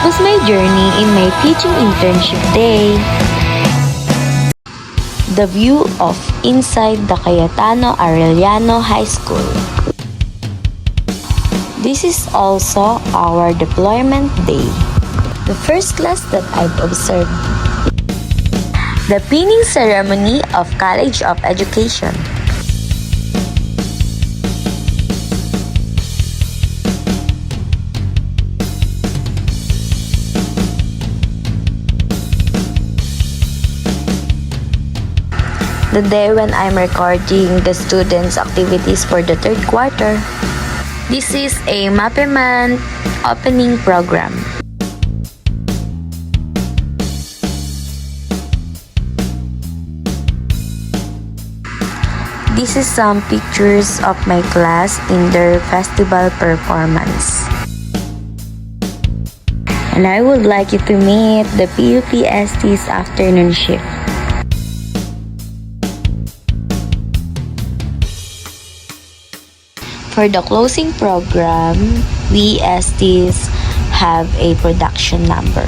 was my journey in my teaching internship day. The view of inside the Cayetano Arellano High School. This is also our deployment day. The first class that I've observed. The pinning ceremony of College of Education. The day when I'm recording the students' activities for the third quarter. This is a Mappeman opening program. This is some pictures of my class in their festival performance. And I would like you to meet the PUPST's afternoon shift. For the closing program, we STs have a production number.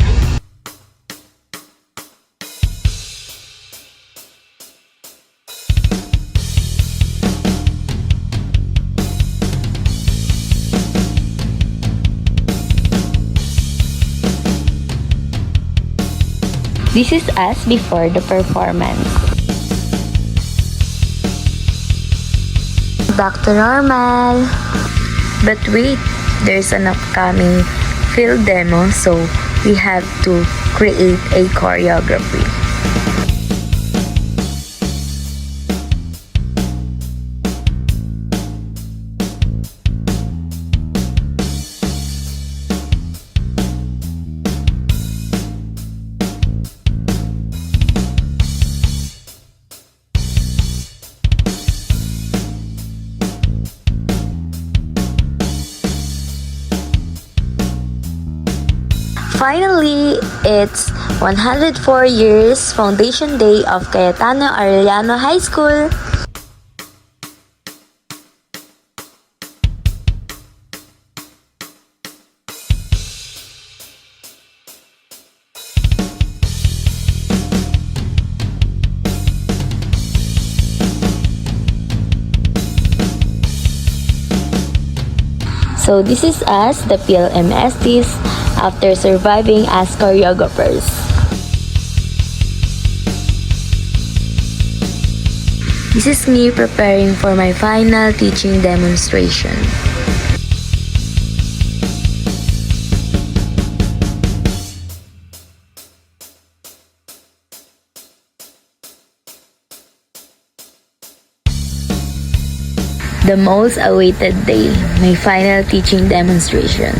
This is us before the performance. Back to normal. But wait, there's an upcoming field demo, so we have to create a choreography. Finally, it's 104 years Foundation Day of Cayetano Arellano High School. So this is us, the PLMSTs, after surviving as choreographers. This is me preparing for my final teaching demonstration. The most awaited day, my final teaching demonstration.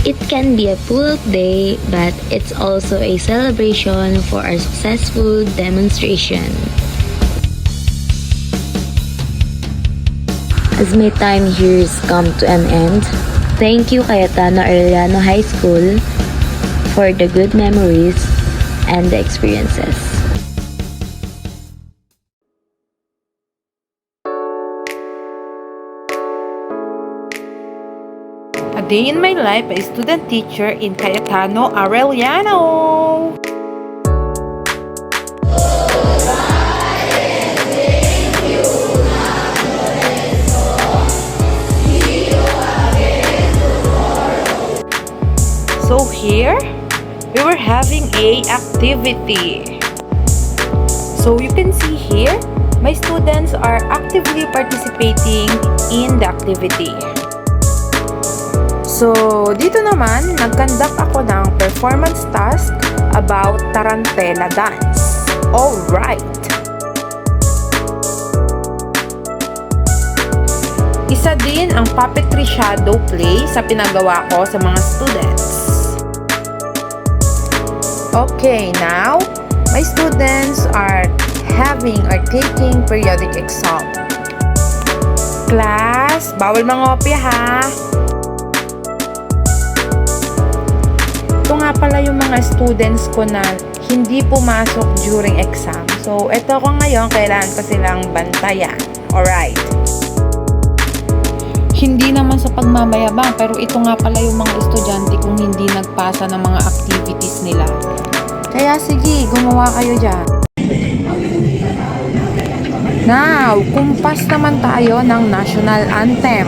It can be a full day, but it's also a celebration for our successful demonstration. As my time here has come to an end, thank you Cayetano Arellano High School for the good memories and the experiences. A day in my life as a student teacher in Cayetano Arellano. So here, we were having a activity. So you can see here, my students are actively participating in the activity. So, dito naman, nag-conduct ako ng performance task about tarantela dance. Alright! Isa din ang puppetry shadow play sa pinagawa ko sa mga students. Okay, now, my students are having or taking periodic exam. Class, bawal mangopya ha! Ito nga nga pala yung mga students ko na hindi pumasok during exam. So, ito ko ngayon, kailangan ko silang bantayan. Alright. Hindi naman sa pagmamayabang, pero ito nga pala yung mga estudyante kung hindi nagpasa ng mga activities nila. Kaya sige, gumawa kayo dyan. Now, kumpas naman tayo ng national anthem.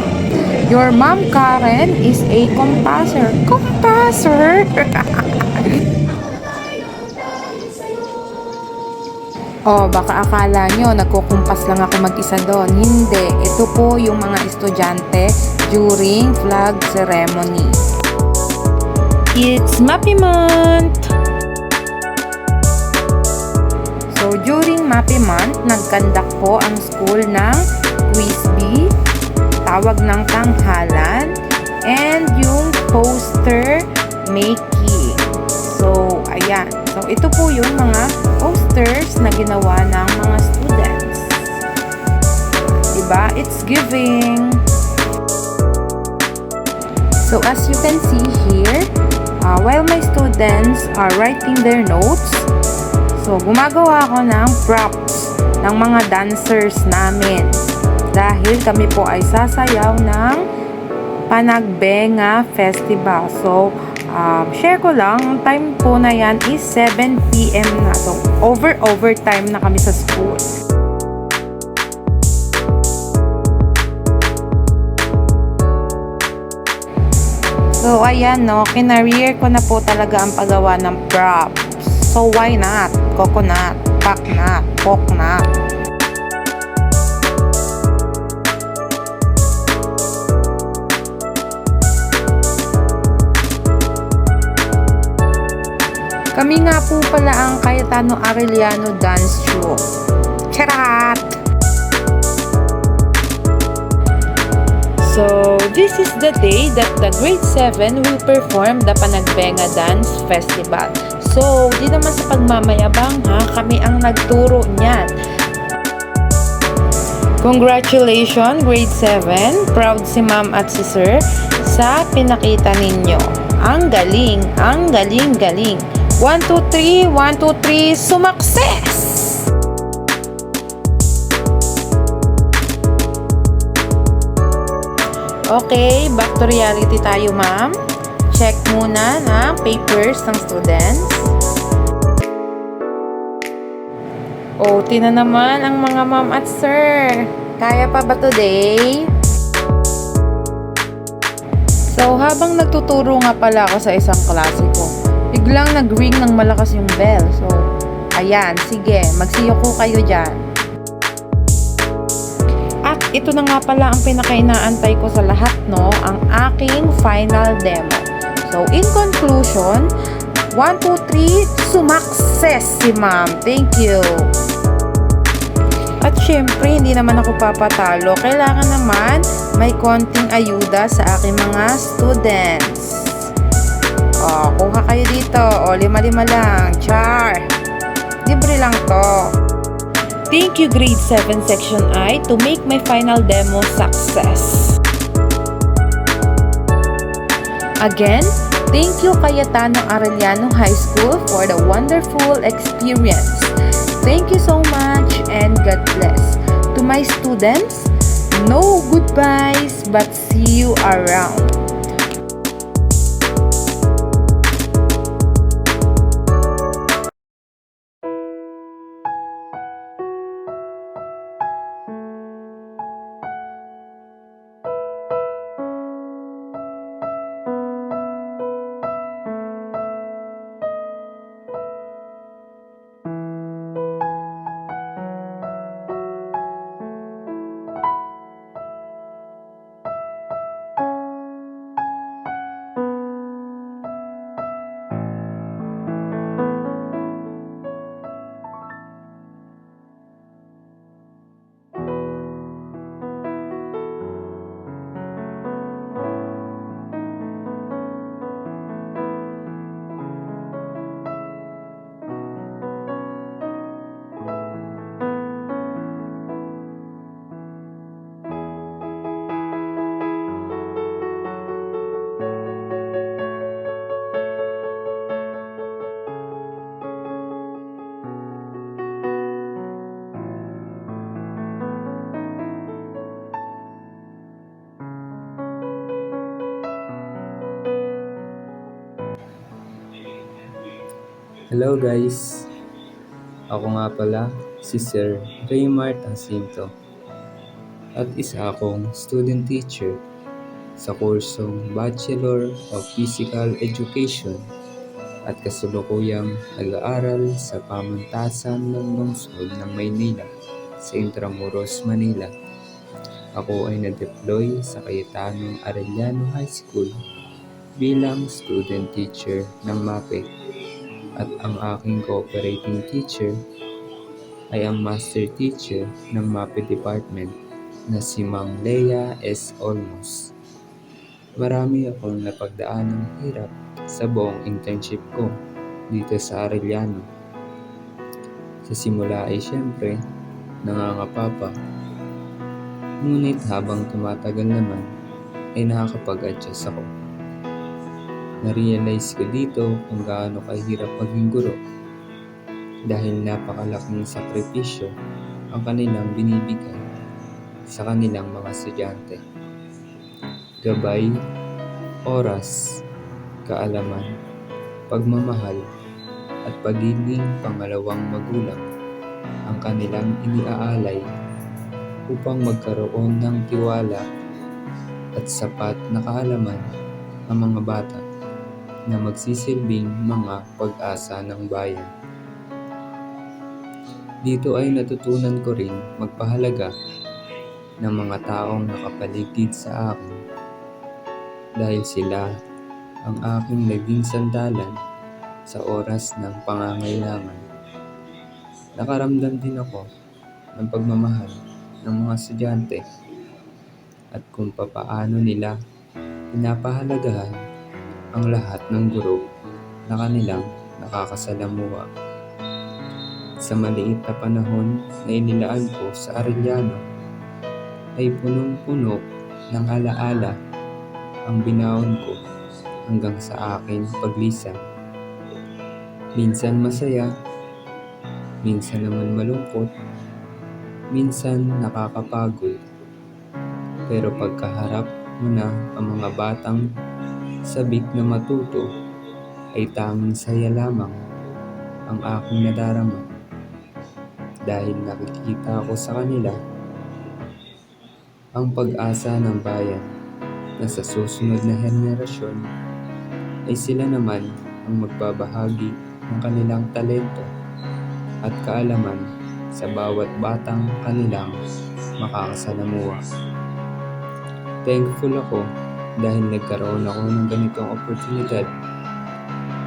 Your mom, Karen, is a compasser. Compasser? Oh, baka akala nyo, nagkukumpas lang ako mag-isa doon. Hindi. Ito po yung mga estudyante during flag ceremony. It's MAPI Month! So, during MAPI Month, nagkandak po ang school ng quiz bee, tawag ng tanghalan, and yung poster making. So, ayan. So, ito po yung mga posters na ginawa ng mga students. Diba? It's giving. So, as you can see here, while my students are writing their notes, so, gumagawa ako ng props ng mga dancers namin. Dahil kami po ay sasayaw ng Panagbenga Festival. So, share ko lang, ang time po na yan is 7 PM na. So, overtime na kami sa school. So, ayan no, kinareer ko na po talaga ang paggawa ng props. So, why not? Coconut, paknut, poknut. Kami nga po pala ang Cayetano Arellano Dance Troupe. Charat! So, this is the day that the grade 7 will perform the Panagbenga Dance Festival. So, di naman sa pagmamayabang ha, kami ang nagturo niyan. Congratulations, grade 7. Proud si ma'am at si sir sa pinakita ninyo. Ang galing, ang galing-galing. 1, 2, 3, 1, 2, 3, sumakses! Okay, back to reality tayo, ma'am. Check muna ng papers ng students. OT na naman ang mga ma'am at sir. Kaya pa ba today? So, habang nagtuturo nga pala ako sa isang klase ko, biglang nag-ring ng malakas yung bell. So, ayan, sige, magsiyoko kayo dyan. At ito na nga pala ang pinakainaantay ko sa lahat, no? Ang aking final demo. So, in conclusion, 1, 2, 3, sumakses si ma'am. Thank you. At syempre, hindi naman ako papatalo. Kailangan naman may konting ayuda sa aking mga students. O, kuha kayo dito. O, 5-5 lang. Char! Libre lang to. Thank you, grade 7 section I, to make my final demo success. Again, thank you Cayetano Arellano High School for the wonderful experience. Thank you so much and God bless. To my students, no goodbyes but see you around. Hello guys! Ako nga pala si Sir Raymart Jacinto at isa akong student teacher sa kursong Bachelor of Physical Education at kasulukuyang nag-aaral sa pamantasan ng lungsod ng Maynila sa Intramuros, Manila. Ako ay na-deploy sa Cayetano Arellano High School bilang student teacher ng MAPE at ang aking cooperating teacher ay ang master teacher ng MAPE Department na si Ma'am Lea S. Olmos. Marami akong napagdaan ng hirap sa buong internship ko dito sa Arellano. Sa simula ay syempre, nangangapa pa. Ngunit habang tumatagal naman, ay nakakapag-adjust ako. Na-realize ko dito kung gaano kahirap maging guro dahil napakalaking sakripisyo ang kanilang binibigay sa kanilang mga estudyante. Gabay, oras, kaalaman, pagmamahal, at pagiging pangalawang magulang ang kanilang iniaalay upang magkaroon ng tiwala at sapat na kaalaman ang mga bata na magsisilbing mga pag-asa ng bayan. Dito ay natutunan ko rin magpahalaga ng mga taong nakapaligid sa akin dahil sila ang aking naging sandalan sa oras ng pangangailangan. Nakaramdam din ako ng pagmamahal ng mga estudyante at kung papaano nila pinapahalagahan ang lahat ng guro na kanilang nakakasalamuha. Sa maliit na panahon na inilaan ko sa Arellano, ay punong-puno ng alaala ang binaon ko hanggang sa aking paglisan. Minsan masaya, minsan naman malungkot, minsan nakakapagod. Pero pagkaharap mo na ang mga batang sabik na matuto, ay tanging saya lamang ang aking nadarama. Dahil nakikita ko sa kanila ang pag-asa ng bayan na sa susunod na henerasyon ay sila naman ang magbabahagi ng kanilang talento at kaalaman sa bawat batang kanilang makakasalamuha. Thankful ako dahil nagkaroon ako ng ganitong oportunidad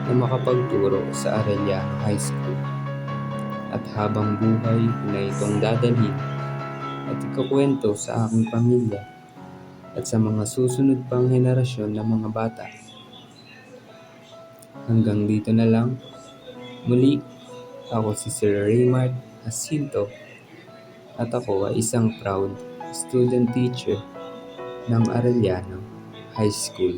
na makapagturo sa Arellano High School. At habang buhay na itong dadalhin at ikukwento sa aking pamilya at sa mga susunod pang henerasyon ng mga bata. Hanggang dito na lang. Muli, ako si Sir Raymart Jacinto at ako ay isang proud student teacher ng Arellano High School.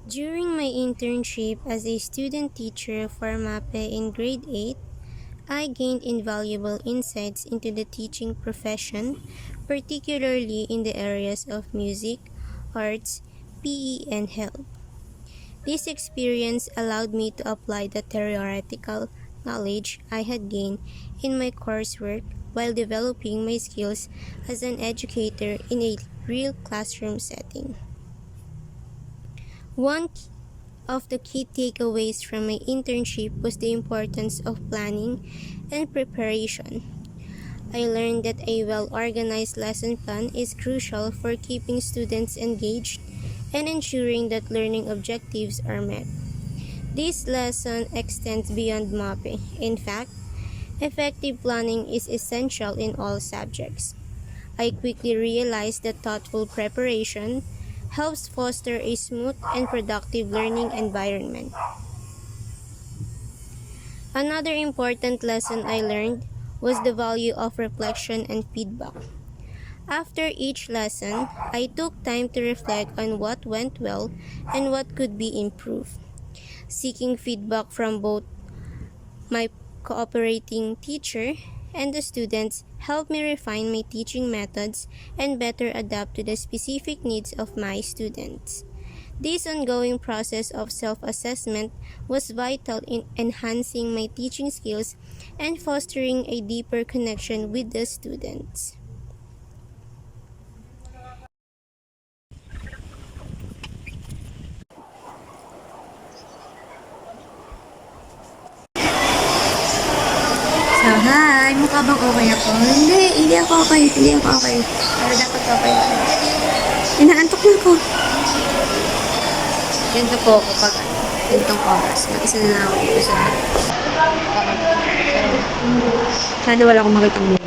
During my internship as a student teacher for MAPE in grade 8, I gained invaluable insights into the teaching profession, particularly in the areas of music, arts, PE, and health. This experience allowed me to apply the theoretical knowledge I had gained in my coursework while developing my skills as an educator in a real classroom setting. One of the key takeaways from my internship was the importance of planning and preparation. I learned that a well organized lesson plan is crucial for keeping students engaged and ensuring that learning objectives are met. This lesson extends beyond MAPE. In fact, effective planning is essential in all subjects. I quickly realized that thoughtful preparation helps foster a smooth and productive learning environment. Another important lesson I learned was the value of reflection and feedback. After each lesson, I took time to reflect on what went well and what could be improved. Seeking feedback from both my cooperating teacher and the students helped me refine my teaching methods and better adapt to the specific needs of my students. This ongoing process of self-assessment was vital in enhancing my teaching skills and fostering a deeper connection with the students. So, hi! Mukha bang okay ako? Hindi ako okay. Hindi ako okay. Pero dapat okay ako. Inaantok na ako. Ganito po ako pag ganitong oras. Mag-isa na lang ako dito sa sana wala akong makitang muna.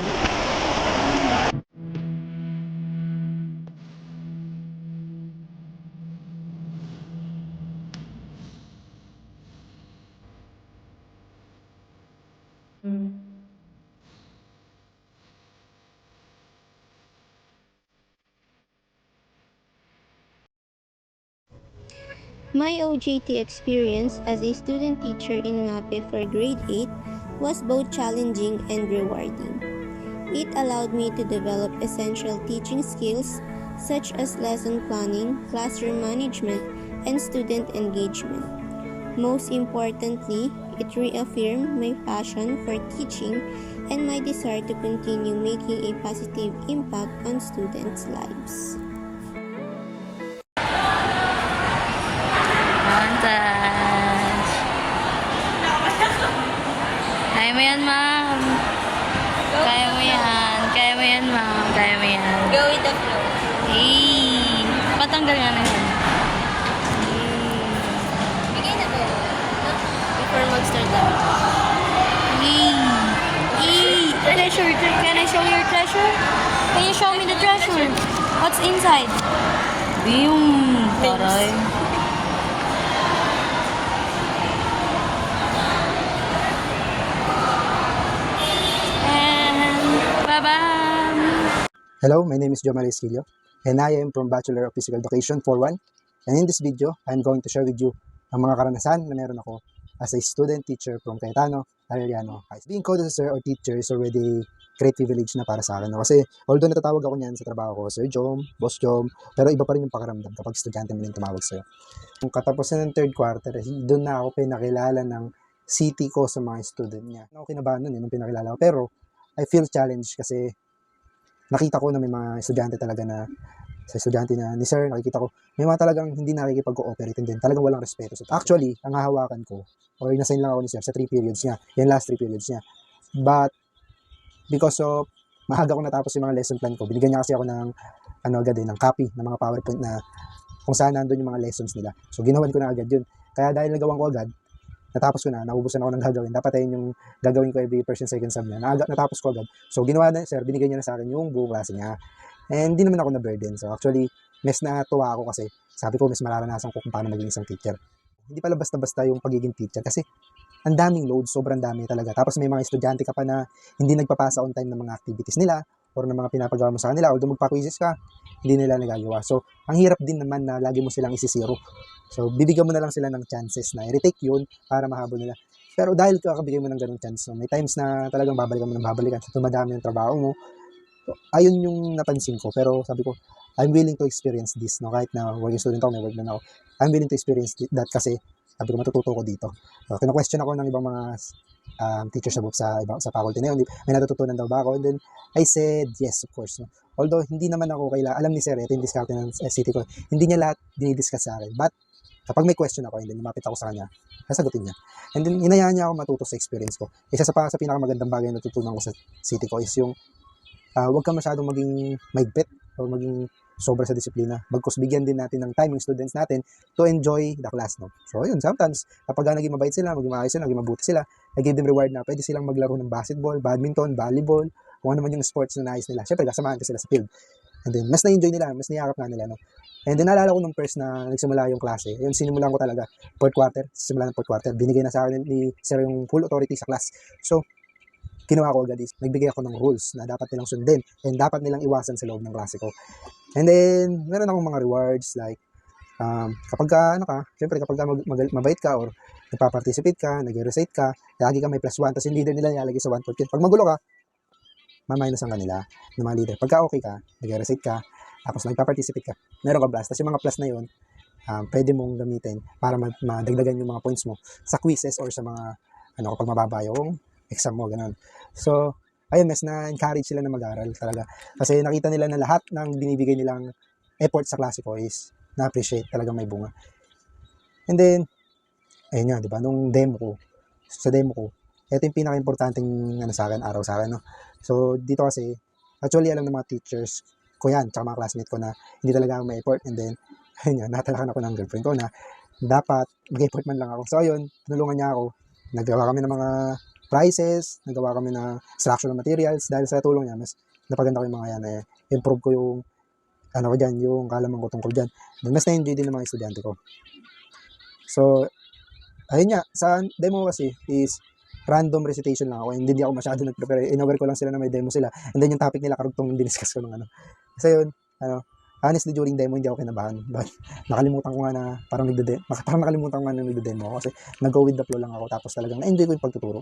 My OJT experience as a student teacher in MAPE for grade 8 was both challenging and rewarding. It allowed me to develop essential teaching skills such as lesson planning, classroom management, and student engagement. Most importantly, it reaffirmed my passion for teaching and my desire to continue making a positive impact on students' lives. Montage. Kaya mo yan, ma'am. Kaya mo yan. Kaya mo yan, ma'am. Kaya mo yan. Go with the flow. Hey! Patanggal nga na yan. Bigay na ba? Before mag-start na. Hey! Hey! Treasure! Can I show your treasure? Can you show me the treasure? What's inside? Yung taray. Bye-bye! Hello, my name is Jomar Esquilio, and I am from Bachelor of Physical Education 4-1. And in this video, I'm going to share with you ang mga karanasan na meron ako as a student teacher from Cayetano, Arellano High School. Being called as a sir or teacher is already great privilege na para sa akin. No? Kasi although natatawag ako niyan sa trabaho ko, Sir Jom, Boss Jom, pero iba pa rin yung pakiramdam kapag estudyante mo rin tumawag sa'yo. Kung katapusan ng third quarter, doon na ako pinakilala ng city ko sa mga student niya. Ako kinabahan nun nung pinakilala ko, pero I feel challenged kasi nakita ko na may mga estudyante talaga na sa estudyante na ni sir, nakikita ko may mga talagang hindi nakikipag-cooperate and then talagang walang respeto. So actually, ang hahawakan ko or nasign lang ako ni sir sa 3 periods niya, yung last 3 periods niya. But because of maaga ko natapos yung mga lesson plan ko, binigyan niya kasi ako ng agad ng copy ng mga PowerPoint na kung saan nandun yung mga lessons nila. So ginawan ko na agad yun. Kaya dahil nagawan ko agad, natapos ko na, naubusan ako ng gagawin. Dapat ayun yung gagawin ko every first and second sub na. Natapos ko agad. So, ginawa na, sir, binigay niya na sa akin yung buong klase niya. And hindi naman ako na-burden. So, actually, mas natuwa ako kasi sabi ko, mas mararanasan ko kung paano maging isang teacher. Hindi pala basta-basta yung pagiging teacher kasi ang daming load, sobrang dami talaga. Tapos may mga estudyante ka pa na hindi nagpapasa on time ng mga activities nila or ng mga pinapagawa mo sa kanila. Although magpa-quizzes ka, hindi nila nagagawa. So, ang hirap din naman na lagi mo silang isisiro. So, bibigyan mo na lang sila ng chances na i-retake yun para mahabol nila. Pero dahil kakabigay mo ng ganung chance, so may times na talagang babalikan mo ng babalikan sa tumadami yung trabaho mo. So, ayun yung napansin ko. Pero sabi ko, I'm willing to experience this. No? Kahit na working student ako, may work na ako. I'm willing to experience that kasi sabi ko, matututo ko dito. So, kina-question ako ng ibang mga teachers sa faculty na yun. May natututunan daw ba ako? And then, I said, yes, of course. No? Although, hindi naman ako alam ni Sir, ito yung discount ng city ko. Hindi niya lahat dinidiscuss sa akin. But, kapag may question ako, and then lumapit ako sa kanya, sasagutin niya. And then, hinayaan niya ako matuto sa experience ko. Isa sa pinakamagandang bagay na natutunan ko sa city ko is yung huwag ka masyadong maging maigpit o maging sobra sa disiplina. Bagkus bigyan din natin ng time yung students natin to enjoy the class. No? So, yun, sometimes, kapag naging mabait sila, maging maayos sila, naging mabuti sila, I give them reward na pwede silang maglaro ng basketball, badminton, volleyball, kung ano man yung sports na nais nila. Siyempre, kasamahan ko sila sa field. And then, mas na-enjoy nila, mas niyakap nga nila. No? And then, naalala ko nung first na nagsimula yung klase, yun, sinimulan ko talaga, simula ng fourth quarter, binigay na sa akin ni Sir yung full authority sa class. So, ginawa ko agad is, nagbigay ako ng rules na dapat nilang sundin and dapat nilang iwasan sa loob ng klase ko. And then, meron akong mga rewards like, kapag syempre kapag mabait ka or nagpa-participate ka, nag-recite ka, lagi ka may +1, tapos yung leader nila nilalagay sa 1 point. Pag magulo ka, maminusan ka nila ng mga leader. Pagka okay ka, nag-recite ka, tapos nagpa-participate ka, meron ka plus. Tapos yung mga plus na yun, pwede mong gamitin para madagdagan yung mga points mo sa quizzes or sa mga, kapag mababa yung exam mo, ganun. So, ayun, mas na-encourage sila na mag-aral talaga. Kasi nakita nila na lahat ng binibigay nilang effort sa klase ko is na-appreciate, talaga may bunga. And then, ayun nga, di ba, nung sa demo ko, ito yung pinaka-importanting araw sa akin, no? So, dito kasi, actually, alam ng mga teachers ko yan, tsaka mga classmate ko na hindi talaga ako may effort. And then, ayun nga, natalakan ako ng girlfriend ko na dapat mag-effort man lang ako. So, ayun, tinulungan niya ako. Nagawa kami ng mga prizes, nagawa kami ng instructional materials. Dahil sa tulong niya, mas napaganda ko yung mga yan. Improve ko yung yung kalaman ko tungkol dyan. Then, mas na-enjoy din ng mga estudyante ko. So, ayun nga, sa demo kasi is random recitation lang ako. Hindi ako masyado nag-prepare. In-aware ko lang sila na may demo sila. And then yung topic nila, karugtong diniscuss ko nung Kasi yun, honestly, during demo, hindi ako kinabahan. But, nakalimutan ko nga na parang nakalimutan ko nga na nagde-demo ako. Kasi nag-go with the flow lang ako. Tapos talagang na-enjoy ko yung pagtuturo.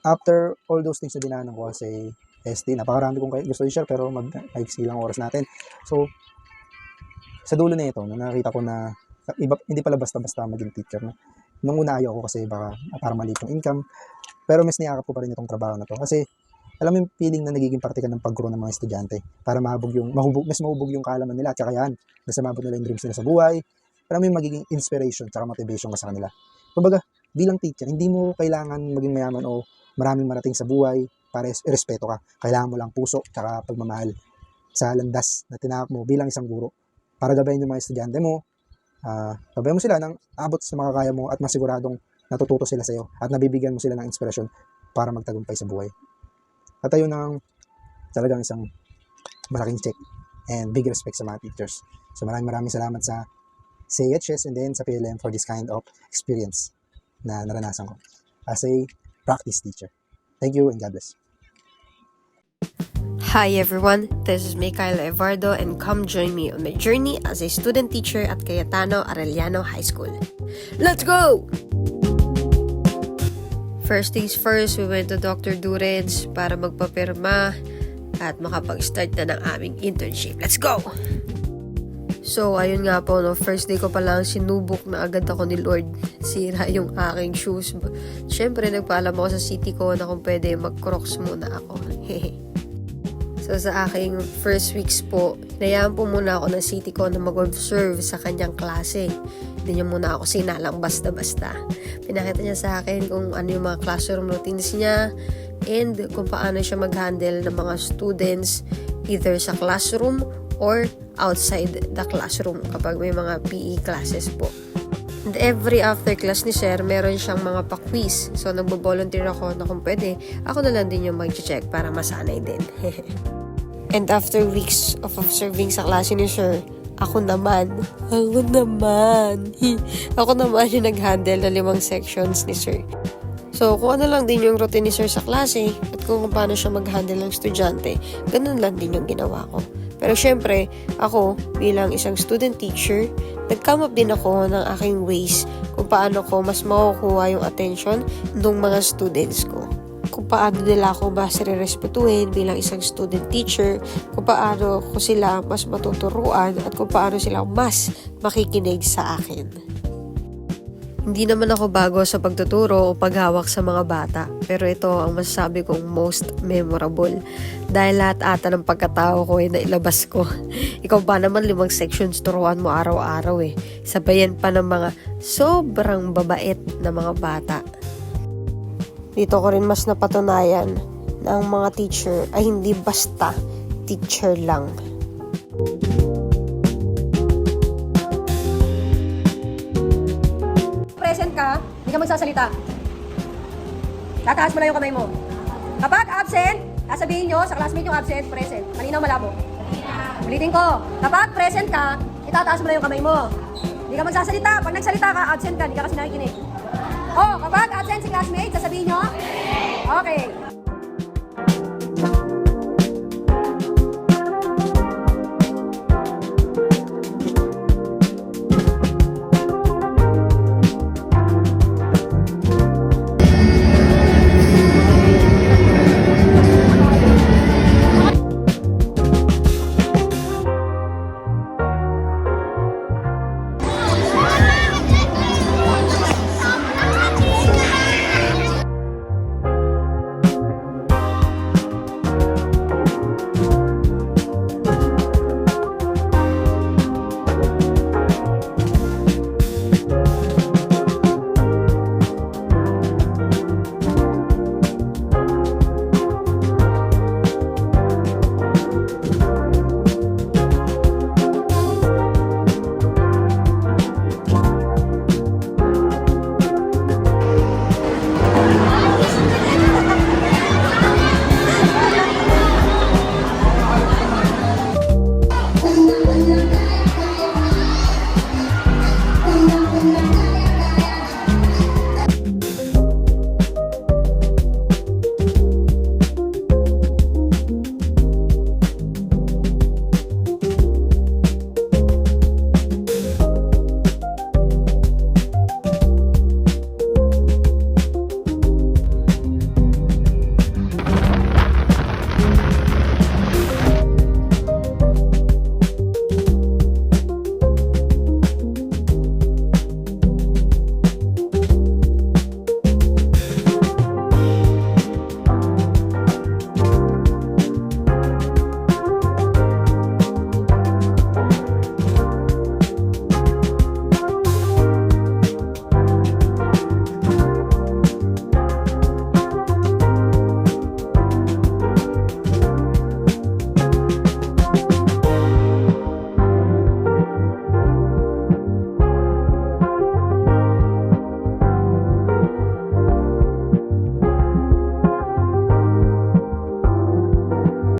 After all those things na dinaanan ko kasi ST, napakarami kong gusto i-share pero mag-maiksi lang oras natin. So, sa dulo na ito, nakita ko na hindi pala basta-basta maging teacher. No? Nung una ayaw ko kasi baka para maliit yung income. Pero mas niyakap ko pa rin itong trabaho na to. Kasi alam mo yung feeling na nagiging parte ka ng pag-grow ng mga estudyante para mas mahubog yung kaalaman nila at kakayahan. Mas mabot nila yung dreams nila sa buhay. Alam mo yung magiging inspiration at motivation ka sa kanila. Kumbaga, bilang teacher, hindi mo kailangan maging mayaman o maraming marating sa buhay para irespeto ka. Kailangan mo lang puso at pagmamahal sa landas na tinahak mo bilang isang guro para gabayan yung mga estudyante mo. Gabayan mo sila ng abot sa makakaya mo at masiguradong natututo sila sa iyo at nabibigyan mo sila ng inspirasyon para magtagumpay sa buhay. At ayun ang talagang isang malaking check and big respect sa mga teachers. So maraming salamat sa CHS and then sa PLM for this kind of experience na naranasan ko as a practice teacher. Thank you and God bless. Hi everyone, this is Michaela Evardo and come join me on my journey as a student teacher at Cayetano Arellano High School. Let's go! First things first, we went to Dr. Dureds para magpapirma at makapag-start na ng aming internship. Let's go! So, ayun nga po, no, first day ko pa lang sinubok na agad ako ni Lord. Sira yung aking shoes. Siyempre, nagpaalam ako sa city ko na kung pwede mag-crocs muna ako. So, sa aking first weeks po, hinayaan po muna ako ng city ko na mag-observe sa kanyang klase. Hindi niya muna ako sinalang basta-basta. Pinakita niya sa akin kung ano yung mga classroom routines niya and kung paano siya mag-handle ng mga students either sa classroom or outside the classroom kapag may mga PE classes po. And every after class ni Sir, meron siyang mga pa-quiz. So, nagbo-volunteer ako na kung pwede, ako na lang din yung mag-check para masanay din. And after weeks of observing sa klase ni Sir, ako naman yung nag-handle ng 5 sections ni Sir. So, kung ano lang din yung routine ni sir sa klase at kung paano siya mag-handle ng estudyante, ganun lang din yung ginawa ko. Pero syempre, ako bilang isang student teacher, nag-come up din ako ng aking ways kung paano ko mas makukuha yung attention ng mga students ko. Kung paano nila ako mas re-respetuhin bilang isang student teacher, kung paano ko sila mas matuturuan at kung paano sila mas makikinig sa akin. Hindi naman ako bago sa pagtuturo o paghawak sa mga bata, pero ito ang masasabi kong most memorable. Dahil lahat ata ng pagkatao ko ay nailabas ko. Ikaw ba naman 5 sections turuan mo araw-araw eh. Sabayan pa ng mga sobrang babait na mga bata. Dito ko rin mas napatunayan na ang mga teacher ay hindi basta teacher lang. Present ka, hindi ka magsasalita. Tataas mo lang yung kamay mo. Kapag absent, sasabihin nyo sa classmate yung absent, present. Malinaw, malabo. Ulitin ko, kapag present ka, itataas mo lang yung kamay mo. Hindi ka magsasalita. Pag nagsalita ka, absent ka, hindi ka kasi nakikinig. Kapag absent si classmate, sasabihin nyo? Okay.